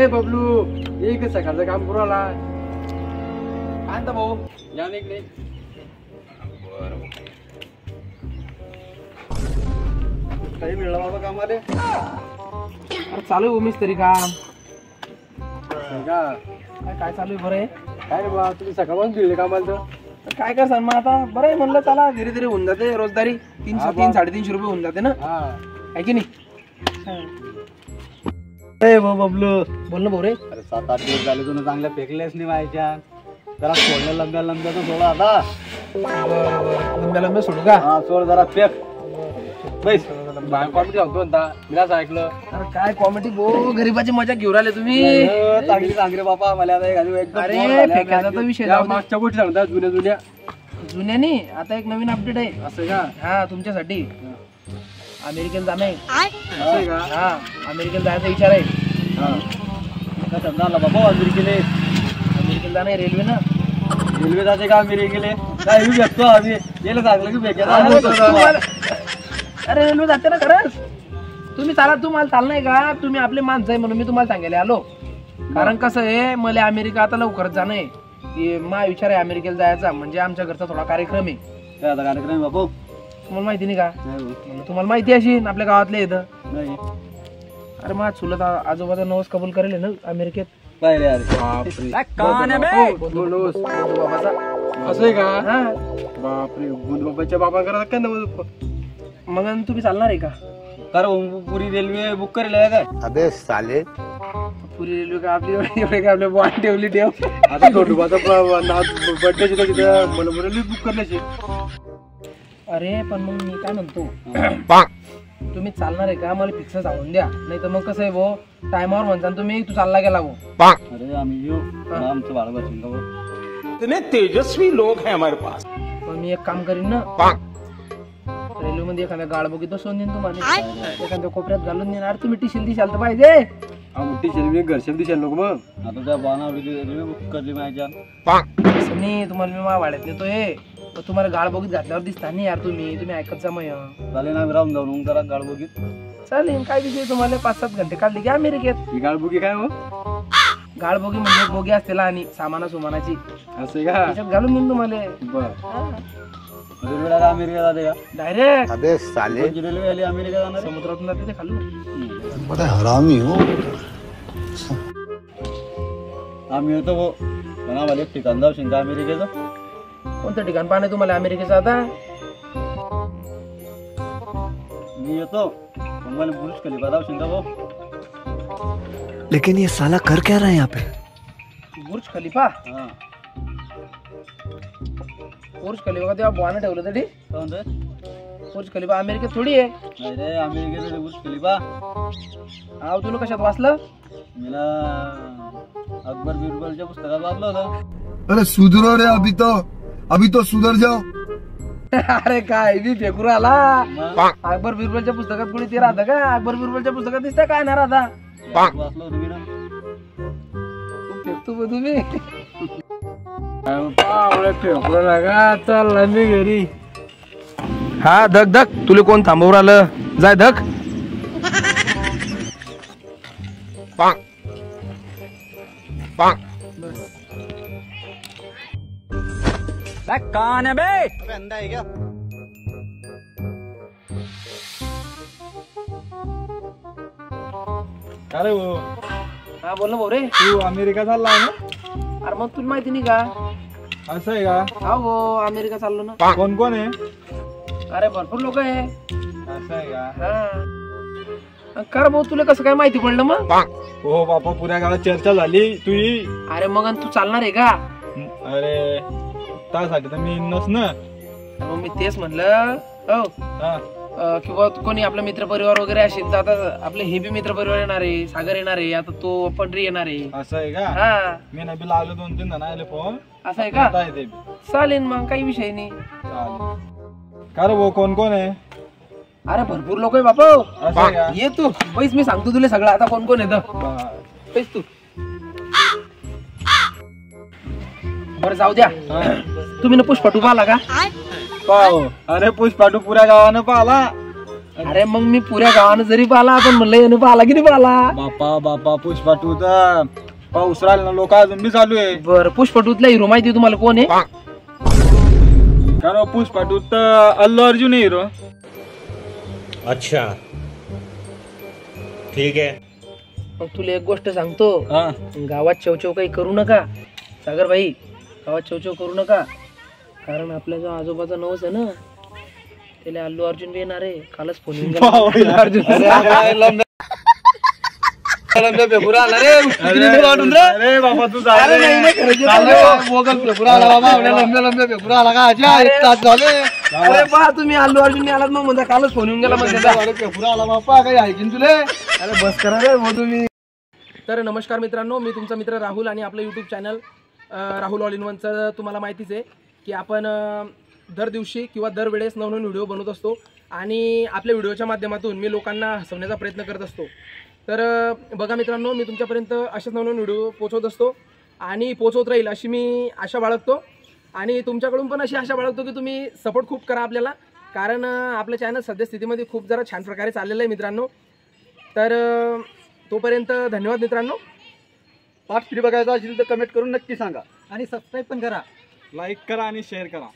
ए बबलू एक सकाळचं काम करू आला आणता भाऊ या इकडे काही मिळलं बाबा कामाले चालू आहे उमेश तरी काम काय चालू आहे बरं आहे काय रे बा तुम्ही सकाळपासून दिले कामाला तर काय कर सर मग आता बरं आहे म्हणलं चला धीरे धीरे होऊन जाते रोजदारी 300-350 रुपये होऊन जाते ना आहे की नाही बबलू बोल ना भाऊ रे अरे 7-8 दिवस झाले तुला चांगल्या फेकलेस नाही व्हायच्या जरा सोडल्या लंब्या लंब्या तो सोडा आता लंब्या लंब्या सोडू का हा सोड जरा फेक बैस कॉमेडी होतो मी ऐकलं अरे काय कॉमेडी भाऊ गरीबाची मजा घेऊन राहिले तुम्ही चांगली सांगरे बाबा मला अरे फेकायचा तर विषय मागच्या गोष्टी सांगता जुन्या जुन्या जुन्यानी आता एक नवीन अपडेट आहे असं का हा तुमच्यासाठी अमेरिकेला जाणं आहे असं का हा अमेरिकेला जायचा विचार आहे समजा बाबा अमेरिकेले जाणं आहे रेल्वे ना रेल्वे जाते का अमेरिकेले काय भेटतो आम्ही गेलं सांगलं की भेटायला अरे रेल्वे जाते ना खरंच तुम्ही चाला तुम्हाला चाल नाही का तुम्ही आपले माणसं आहे म्हणून मी तुम्हाला सांगायला आलो कारण कसं आहे मला अमेरिका आता लवकरच जाणं आहे की मा विचार आहे अमेरिकेला जायचा म्हणजे आमच्या घरचा थोडा कार्यक्रम आहे काय आता कार्यक्रम बाबू तुम्हाला माहिती नाही का तुम्हाला माहिती अशी आपल्या गावातले येतं नाही अरे मग चुलत आजोबाचा नवस कबूल करेल ना अमेरिकेत पाहिले असं आहे का बापरे बाबाच्या बाबा करत काय ना मग तुम्ही चालणार आहे का कारण पुरी रेल्वे बुक करेल आहे काय अबे साले पुरी रेल्वे का आपली एवढे का आपल्या बॉन ठेवली ठेव आता बर्थडे मला रेल्वे बुक करण्याची अरे पण मग मी काय म्हणतो तुम्ही चालणार आहे का मला फिक्स सांगून द्या नाही तर मग कसं आहे भाऊ टायमावर म्हणता तुम्ही तू चालला गेला भाऊ अरे आम्ही येऊ आमचं बाळा इतने तेजस्वी लोग हैं हमारे पास मग मी एक काम करीन ना रेल्वे मध्ये एखाद्या गाळ बघित बसवून देईन तुम्हाला एखाद्या कोपऱ्यात घालून देणार तुम्ही टिशल दिशाल तर पाहिजे टिशल घरच्या दिशेल नको मग आता त्या बाणावली रेल्वे बुक करली माझ्या नाही तुम्हाला मी मा वाड्यात नेतोय तुम्हाला गाळ बघित घातल्यावर दिसता नाही यार तुम्ही ऐकत जा मग चालेल ना राहून जाऊन जरा गाळ बघित चालेल काय विषय तुम्हाला 5-7 घंटे काढले की अमेरिकेत ही गाळ बुगी काय हो गाळ बोगी म्हणजे बोगी असते आणि सामाना सुमानाची असं का त्याच्यात घालून देईन तुम्हाला रेल्वे अमेरिका जाते का डायरेक्ट अबे साले रेल्वे आली अमेरिका जाणार समुद्रातून जाते ते खालून बड़ा हरामी हो आम्ही येतो भाऊ पण आम्हाला एक ठिकाण जाऊ शिंका अमेरिकेचं कोणतं ठिकाण पाहणे तुम्हाला अमेरिकेचं आता मी येतो मला बुर्ज खलिफा जाऊ शिंका भाऊ लेकिन ये साला कर क्या रहा है यहाँ पे बुर्ज खलिफा बुर्ज खलिफा का तेव्हा बुवानं ठेवलं तरी बुर्ज खलिफा अमेरिकेत थोडी आहे नाही रे अमेरिकेत बुर्ज खलिफा हा तुला कशात वाचलं मला अकबर बिरबलच्या पुस्तकात वाचलं होतं अरे सुधरो रे अभी तो सुधर जाओ अरे काय बी फेकून आला अकबर बिरबलच्या पुस्तकात कुठे ते राहतं का अकबर बिरबलच्या पुस्तकात दिसतंय काय ना राहता वाचलं होतं मी ना फेकतो तुम्ही फेकू लागा चालला मी घरी हा धक धक तुला कोण थांबवर आलं जाय धक कान है बे अंधा है क्या अरे वो हा बोल ना भाऊ रे तू अमेरिका चालला ना अरे मग तुला माहिती नाही का असं आहे का हा हो अमेरिका चाललो ना कोण कोण आहे अरे भरपूर लोक आहे असं आहे का हा कर भाऊ तुला कसं काय माहिती पडलं मग हो बापा पुऱ्या गावात चर्चा झाली तुझी अरे मग तू चालणार आहे का अरे त्यासाठी तर मी नस ना मग मी तेच म्हणलं हो किंवा कोणी आपला मित्र परिवार वगैरे असेल तर आता आपले हे बी मित्र परिवार येणार आहे सागर येणार आहे आता तो पंढरी येणार आहे असं आहे का हा मी नबी लागलो 2-3 जण आले फोन असं आहे का चालेल मग काही विषय नाही का रे भाऊ कोण कोण आहे अरे भरपूर लोक आहे बापा ये तू पैस मी सांगतो तुला सगळं आता कोण कोण येतं पैस तू बरं जाऊ द्या तुम्ही ना पुष्पटू पाहिला का पाहू अरे पुष्पाटू पुऱ्या गावानं पाहिला अरे मग मी पुऱ्या गावानं जरी पाहिला पण म्हणलं यानं पाहिला की नाही पाहिला. बापा बापा पुष्पा टू तर पाऊस राहिला ना, लोक अजून बी चालू आहे. बरं पुष्पा टूतला हिरो माहिती तुम्हाला कोण आहे? कारण पुष्पा टू तर अल्लू अर्जुन आहे हिरो. अच्छा ठीक है. मग तुला एक गोष्ट सांगतो, हा. गावात चवचव काही करू नका सागर भाई, गावात चवचव करू नका. कारण आपल्या जो आजोबाचा नवस आहे ना, त्याला अल्लू अर्जुन बी येणार आहे. कालच फोन येऊन गेला. अरे बाबा तू अरे बा तुम्ही अल्लू अर्जुन आलात मग म्हणता कालच फोन येऊन गेला अरे बस करा रे मग तुम्ही. तर नमस्कार मित्रांनो, मी तुमचा मित्र राहुल आणि आपलं YouTube channel Rahul all in वनचं तुम्हाला माहितीच आहे की आपण दर दिवशी किंवा दरवेळेस नवनवीन व्हिडिओ बनवत असतो आणि आपल्या व्हिडिओच्या माध्यमातून मी लोकांना हसवण्याचा प्रयत्न करत असतो. तर बघा मित्रांनो, मी तुमच्यापर्यंत असेच नवनवीन व्हिडिओ पोचवत असतो आणि पोचवत राहील अशी मी आशा बाळगतो. आणि तुमच्याकडून पण अशी आशा बाळगतो की तुम्ही सपोर्ट खूप करा आपल्याला, कारण आपलं चॅनल सध्या स्थितीमध्ये खूप जरा छान प्रकारे चाललेलं आहे मित्रांनो. तर तोपर्यंत धन्यवाद मित्रांनो. पार्ट 3 बघायचा असेल तर कमेंट करून नक्की सांगा आणि सबस्क्राईब पण करा, लाईक करा आणि शेअर करा.